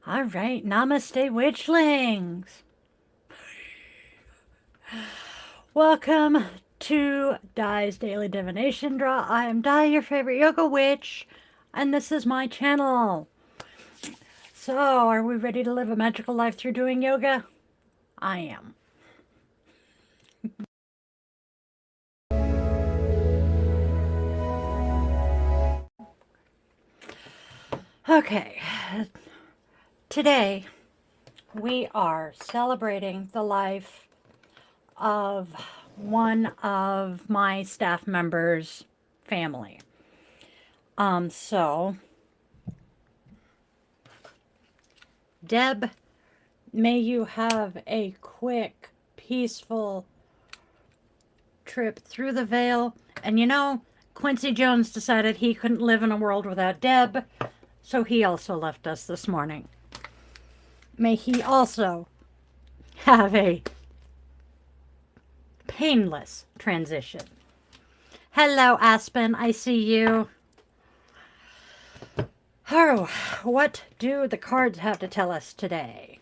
All right, Namaste, witchlings. Welcome to Di's Daily Divination Draw. I am Di, your favorite yoga witch, and this is my channel. So, are we ready to live a magical life through doing yoga? I am. Okay, today we are celebrating the life of one of my staff members' family. So Deb, may you have a quick, peaceful trip through the veil. And you know, Quincy Jones decided he couldn't live in a world without Deb, so he also left us this morning. May he also have a painless transition. Hello, Aspen, I see you. Oh, what do the cards have to tell us today?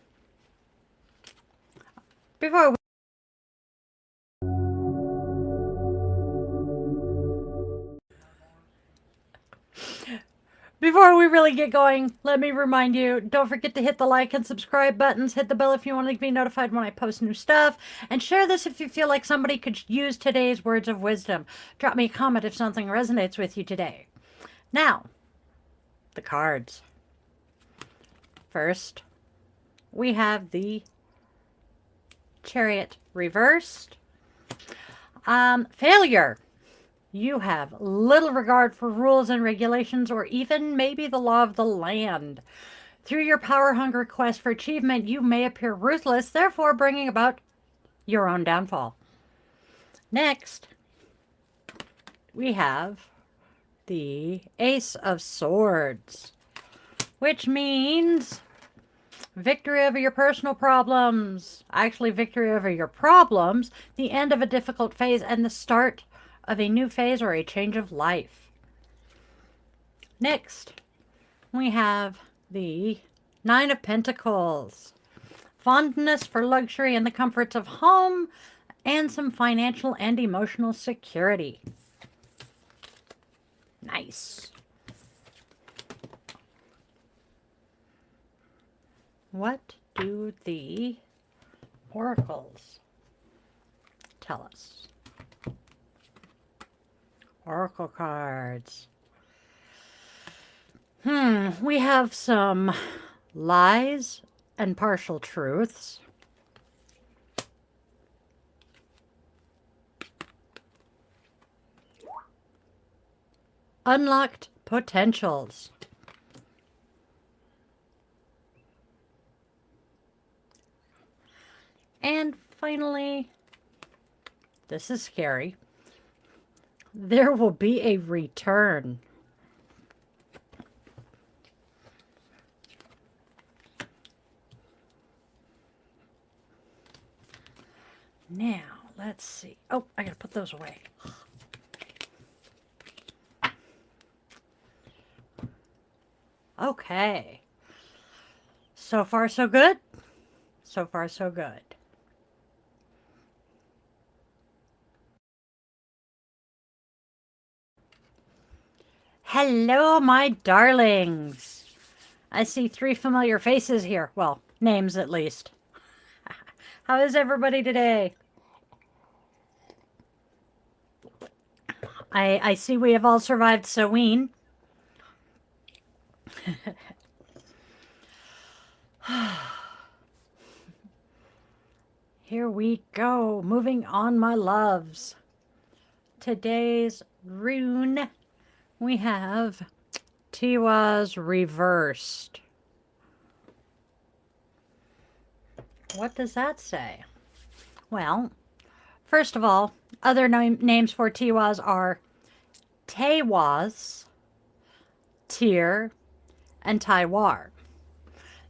Before we really get going, let me remind you, don't forget to hit the like and subscribe buttons, hit the bell if you want to be notified when I post new stuff, and share this if you feel like somebody could use today's words of wisdom. Drop me a comment if something resonates with you today. Now, the cards. First, we have the Chariot reversed. Failure. You have little regard for rules and regulations, or even maybe the law of the land. Through your power-hungry quest for achievement, you may appear ruthless, therefore bringing about your own downfall. Next, we have the Ace of Swords, which means victory over your personal problems. Actually, victory over your problems, the end of a difficult phase, and the start of a new phase or a change of life. Next, we have the Nine of Pentacles. Fondness for luxury and the comforts of home, and some financial and emotional security. Nice. What do the oracles tell us? Oracle cards. We have some lies and partial truths. Unlocked potentials. And finally, this is scary, there will be a return. Now, let's see. Oh, I gotta put those away. Okay. So far, so good? So far, so good. Hello, my darlings. I see 3 familiar faces here. Well, names at least. How is everybody today? I see we have all survived Samhain. Here we go. Moving on, my loves. Today's rune we have Tiwa's reversed. What does that say? Well, first of all, other names for Tiwas are Tewas, Tyr, and Taiwar.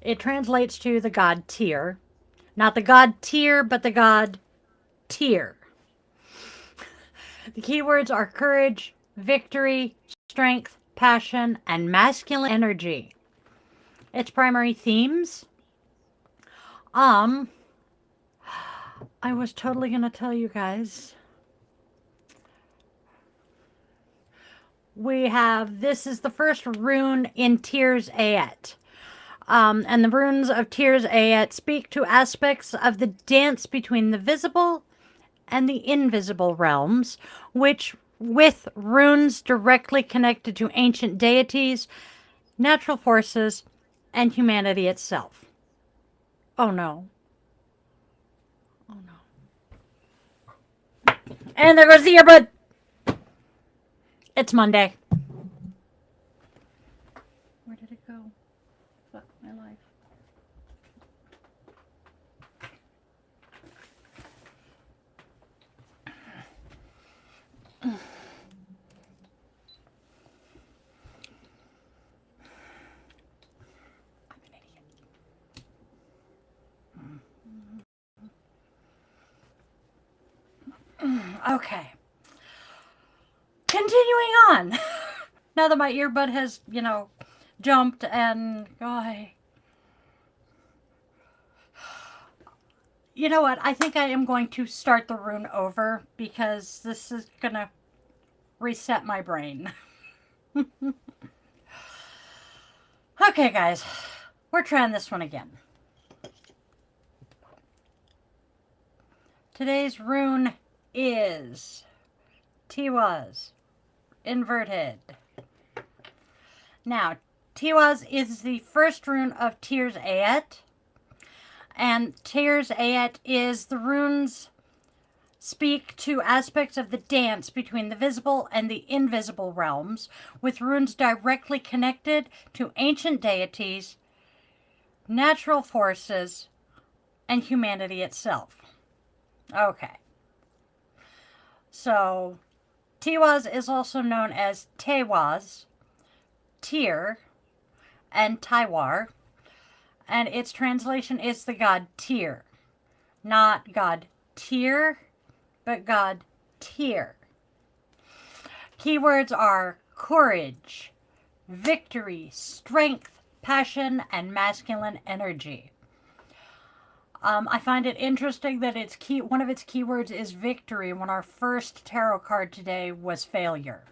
It translates to the god Tyr. Not the god Tyr, but the god Tyr. The keywords are courage, victory, strength, passion, and masculine energy. Its primary themes? I was totally going to tell you guys. This is the first rune in Tyr's Ayat. And the runes of Tyr's Ayat speak to aspects of the dance between the visible and the invisible realms, which with runes directly connected to ancient deities, natural forces, and humanity itself. Oh no. Oh no. And there goes the earbud. It's Monday. Where did it go? Fuck my life. Okay. Continuing on. Now that my earbud has, jumped and you know what? I think I am going to start the rune over because this is going to reset my brain. Okay, guys. We're trying this one again. Today's rune is Tiwas inverted. Now, Tiwas is the first rune of Tyr's Ayat. And Tyr's Ayat is the runes speak to aspects of the dance between the visible and the invisible realms, with runes directly connected to ancient deities, natural forces, and humanity itself. Okay. So, Tiwas is also known as Tewas, Tyr, and Taiwar, and its translation is the god Tyr. Not god Tyr, but god Tyr. Keywords are courage, victory, strength, passion, and masculine energy. I find it interesting that one of its keywords is victory when our first tarot card today was failure.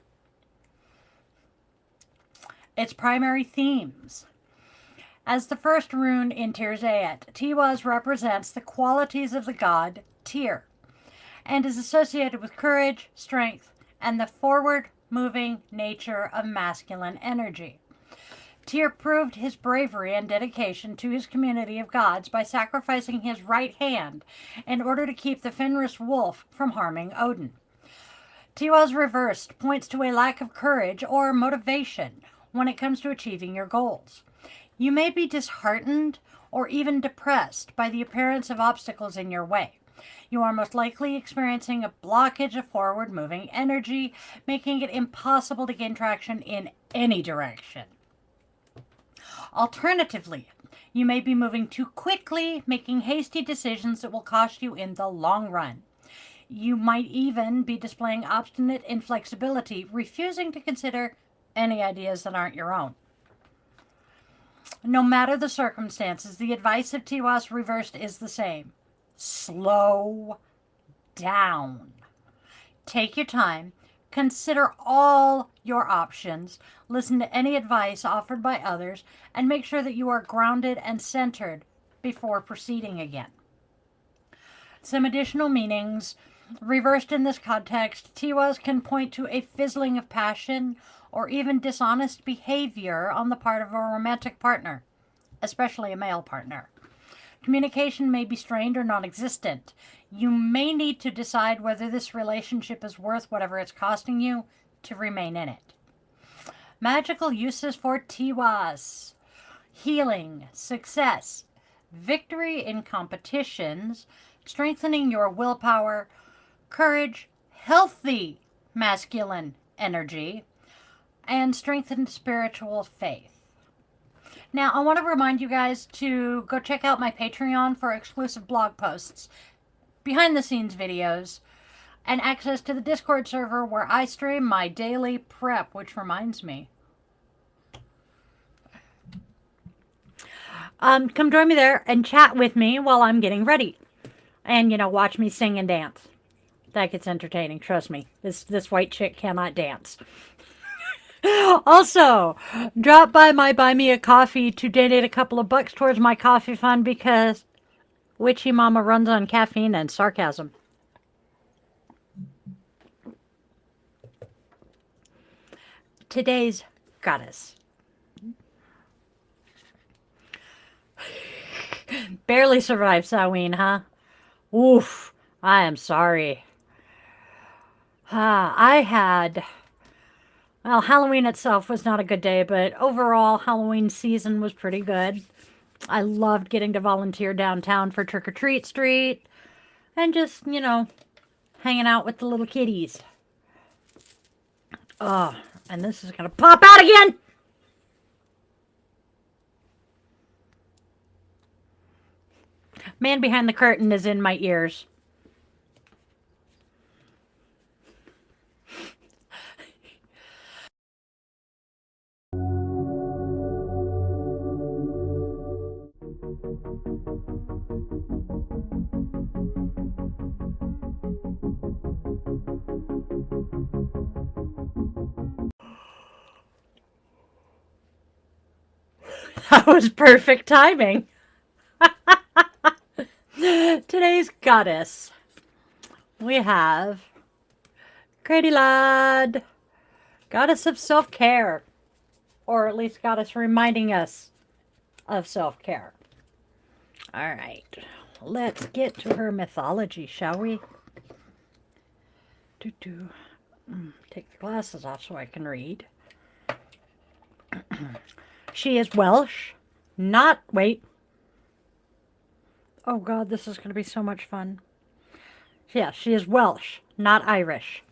Its primary themes. As the first rune in Tyr's Ayat, Tiwas represents the qualities of the god Tyr and is associated with courage, strength, and the forward-moving nature of masculine energy. Tyr proved his bravery and dedication to his community of gods by sacrificing his right hand in order to keep the Fenris wolf from harming Odin. Tiwas reversed points to a lack of courage or motivation when it comes to achieving your goals. You may be disheartened or even depressed by the appearance of obstacles in your way. You are most likely experiencing a blockage of forward-moving energy, making it impossible to gain traction in any direction. Alternatively, you may be moving too quickly, making hasty decisions that will cost you in the long run. You might even be displaying obstinate inflexibility, refusing to consider any ideas that aren't your own. No matter the circumstances, the advice of Tiwas reversed is the same. Slow down. Take your time. Consider all your options. Listen to any advice offered by others and make sure that you are grounded and centered before proceeding again. Some additional meanings. Reversed in this context, Tiwas can point to a fizzling of passion or even dishonest behavior on the part of a romantic partner, especially a male partner. Communication may be strained or non-existent. You may need to decide whether this relationship is worth whatever it's costing you to remain in it. Magical uses for Tiwas: healing, success, victory in competitions, strengthening your willpower, courage, healthy masculine energy, and strengthened spiritual faith. Now, I want to remind you guys to go check out my Patreon for exclusive blog posts, behind the scenes videos, and access to the Discord server where I stream my daily prep, which reminds me. Come join me there and chat with me while I'm getting ready. And, watch me sing and dance. That gets entertaining, trust me. This white chick cannot dance. Also, drop by my Buy Me a Coffee to donate a couple of bucks towards my coffee fund because Witchy Mama runs on caffeine and sarcasm. Today's goddess. Barely survived Samhain, huh? Oof, I am sorry. Halloween itself was not a good day, but overall, Halloween season was pretty good. I loved getting to volunteer downtown for Trick or Treat Street and just, hanging out with the little kitties. Oh, and this is going to pop out again! Man behind the curtain is in my ears. That was perfect timing. Today's goddess. We have Credilad, goddess of self-care, or at least goddess reminding us of self-care. All right, let's get to her mythology, shall we? Take the glasses off so I can read. She is Welsh, wait. Oh God, this is going to be so much fun. Yeah, she is Welsh, not Irish.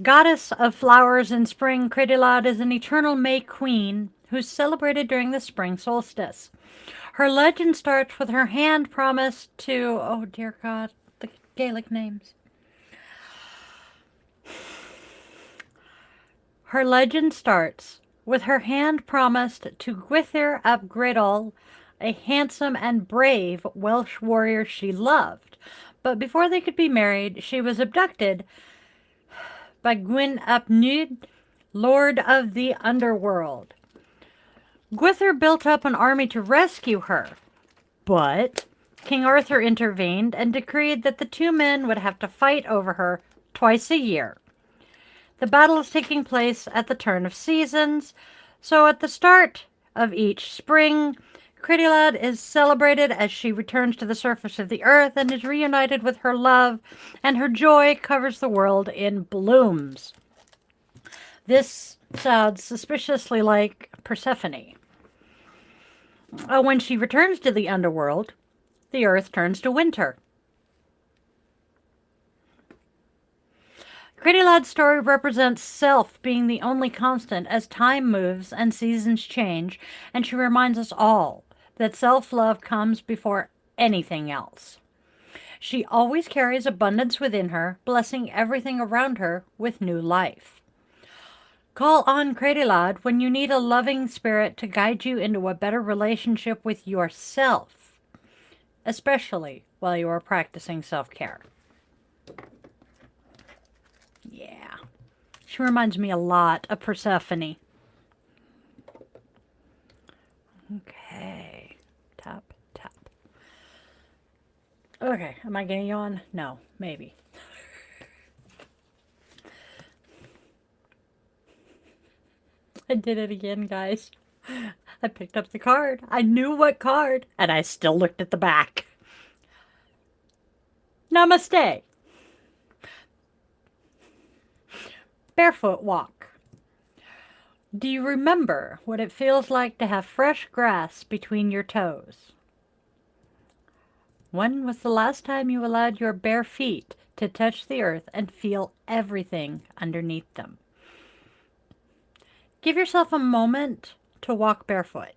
Goddess of flowers in spring, Credilad is an eternal May queen who's celebrated during the spring solstice. Her legend starts with her hand promised to, oh dear God, the Gaelic names. Her legend starts with her hand promised to Gwythyr ap Gredol, a handsome and brave Welsh warrior she loved. But before they could be married, she was abducted by Gwyn ap Nudd, lord of the underworld. Gwythyr built up an army to rescue her, but King Arthur intervened and decreed that the two men would have to fight over her twice a year. The battle is taking place at the turn of seasons, so at the start of each spring, Credilad is celebrated as she returns to the surface of the earth and is reunited with her love, and her joy covers the world in blooms. This sounds suspiciously like Persephone. When she returns to the underworld, the earth turns to winter. Credilad's story represents self being the only constant as time moves and seasons change, and she reminds us all that self-love comes before anything else. She always carries abundance within her, blessing everything around her with new life. Call on Credilad when you need a loving spirit to guide you into a better relationship with yourself, especially while you are practicing self-care. Yeah, she reminds me a lot of Persephone. Okay, tap, tap. Okay, am I getting on? No, maybe. I did it again, guys. I picked up the card. I knew what card, and I still looked at the back. Namaste. Barefoot walk. Do you remember what it feels like to have fresh grass between your toes? When was the last time you allowed your bare feet to touch the earth and feel everything underneath them? Give yourself a moment to walk barefoot.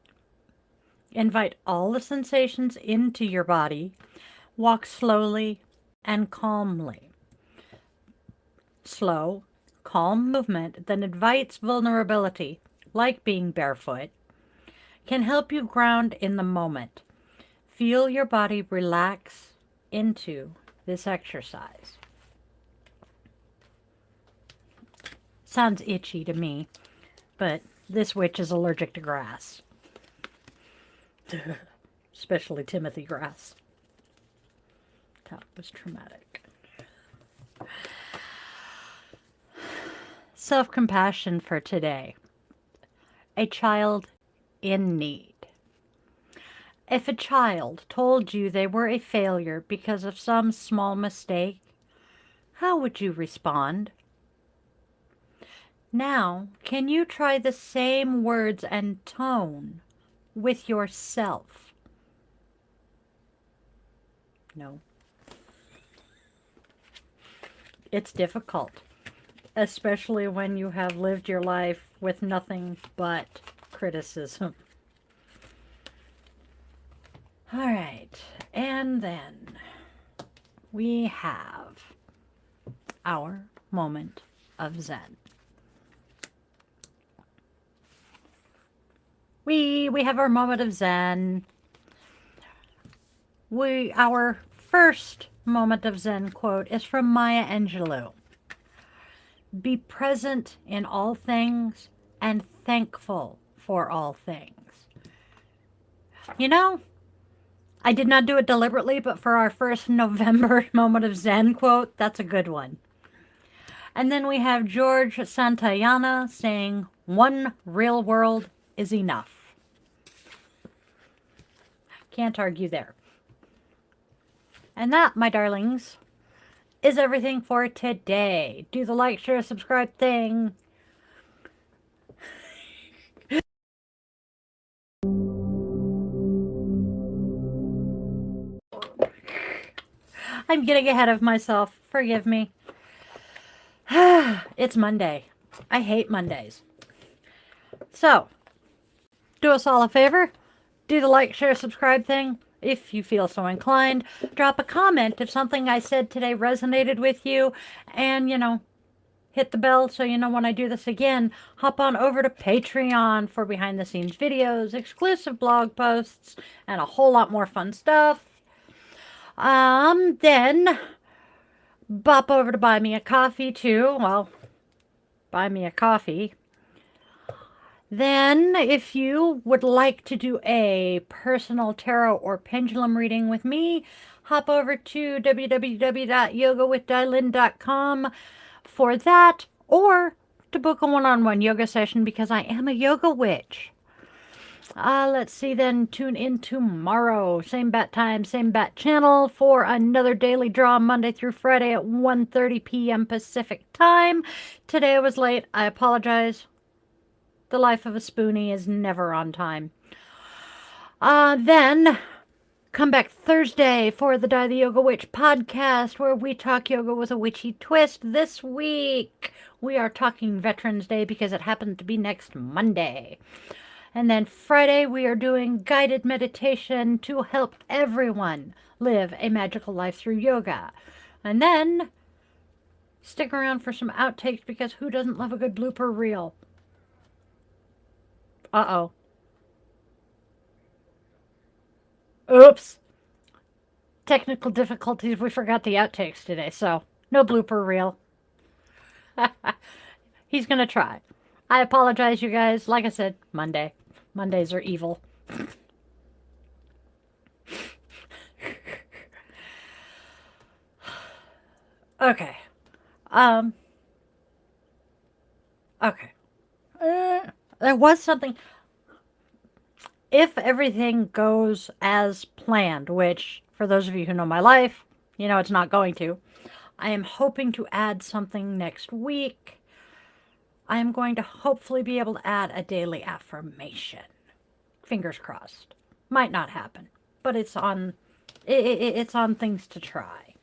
Invite all the sensations into your body. Walk slowly and calmly. Slow, calm movement that invites vulnerability, like being barefoot, can help you ground in the moment. Feel your body relax into this exercise. Sounds itchy to me, but this witch is allergic to grass. Especially Timothy grass. That was traumatic. Self-compassion for today. A child in need. If a child told you they were a failure because of some small mistake, how would you respond? Now, can you try the same words and tone with yourself? No. It's difficult, especially when you have lived your life with nothing but criticism. All right, and then we have our moment of Zen. We have our moment of Zen. Our first moment of Zen quote is from Maya Angelou. Be present in all things and thankful for all things. You know, I did not do it deliberately, but for our first November moment of Zen quote, that's a good one. And then we have George Santayana saying, "One real world is enough." Can't argue there. And that, my darlings, is everything for today. Do the like, share, subscribe thing. I'm getting ahead of myself. Forgive me. It's Monday. I hate Mondays. So, do us all a favor. Do the like, share, subscribe thing. If you feel so inclined, drop a comment if something I said today resonated with you. And, hit the bell so you know when I do this again. Hop on over to Patreon for behind the scenes videos, exclusive blog posts, and a whole lot more fun stuff. Then bop over to buy me a coffee too. Well, buy me a coffee. Then, if you would like to do a personal tarot or pendulum reading with me, hop over to www.yogawithdylin.com for that, or to book a one-on-one yoga session because I am a yoga witch. Let's see then, tune in tomorrow, same bat time, same bat channel for another daily draw Monday through Friday at 1:30 p.m. Pacific time. Today I was late. I apologize. The life of a spoonie is never on time. Then come back Thursday for the Die the Yoga Witch podcast, where we talk yoga with a witchy twist. This week we are talking Veterans Day because it happened to be next Monday. And then Friday we are doing guided meditation to help everyone live a magical life through yoga. And then stick around for some outtakes because who doesn't love a good blooper reel? Uh-oh. Oops. Technical difficulties. We forgot the outtakes today, so no blooper reel. He's going to try. I apologize, you guys. Like I said, Monday. Mondays are evil. Okay. Okay. There was something. If everything goes as planned, which for those of you who know my life, you know it's not going to, I am hoping to add something next week. I am going to hopefully be able to add a daily affirmation. Fingers crossed. Might not happen, but it's on it's on things to try.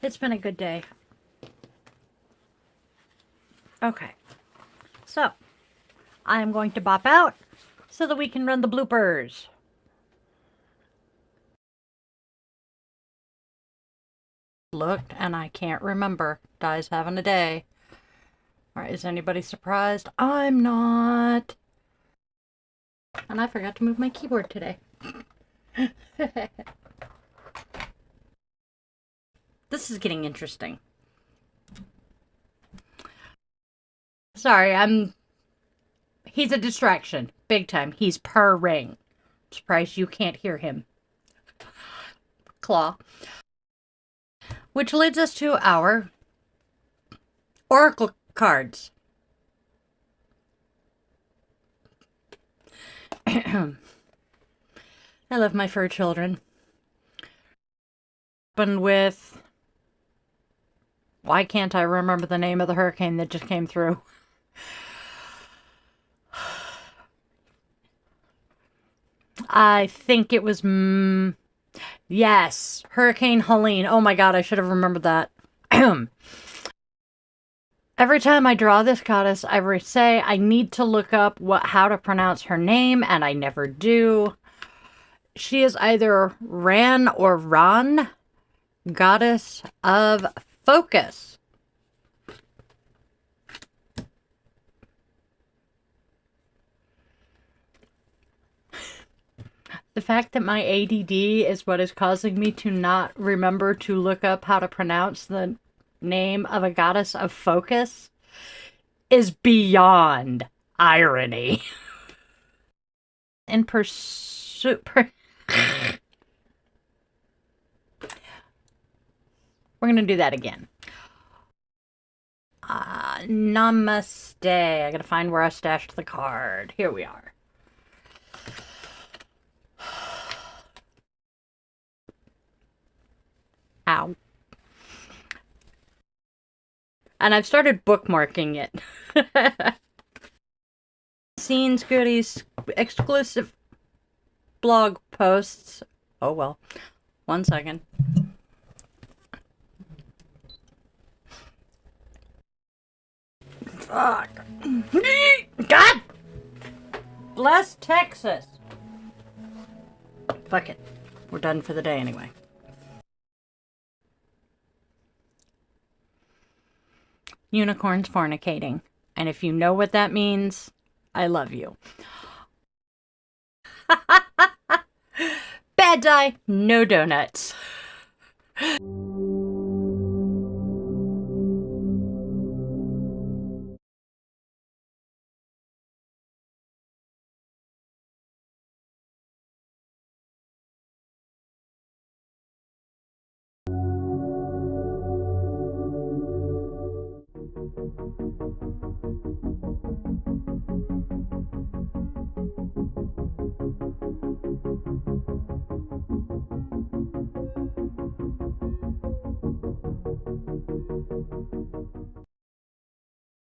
It's been a good day. Okay. So, I am going to bop out so that we can run the bloopers. Looked and I can't remember. Di's having a day. All right, is anybody surprised? I'm not. And I forgot to move my keyboard today. This is getting interesting. Sorry, he's a distraction. Big time. He's purring. Surprised you can't hear him. Claw. Which leads us to our oracle cards. I love my fur children. Opened with... Why can't I remember the name of the hurricane that just came through? I think it was... yes, Hurricane Helene. Oh my god, I should have remembered that. Every time I draw this goddess, I say I need to look up how to pronounce her name, and I never do. She is either Ran or Ran, goddess of focus. The fact that my ADD is what is causing me to not remember to look up how to pronounce the name of a goddess of focus is beyond irony. In pursuit... We're going to do that again. Namaste. I got to find where I stashed the card. Here we are. Ow. And I've started bookmarking it. Scenes, goodies, exclusive blog posts. Oh well. 1 second. Fuck. God bless Texas. Fuck it. We're done for the day anyway. Unicorns fornicating. And if you know what that means, I love you. Bad die, no donuts.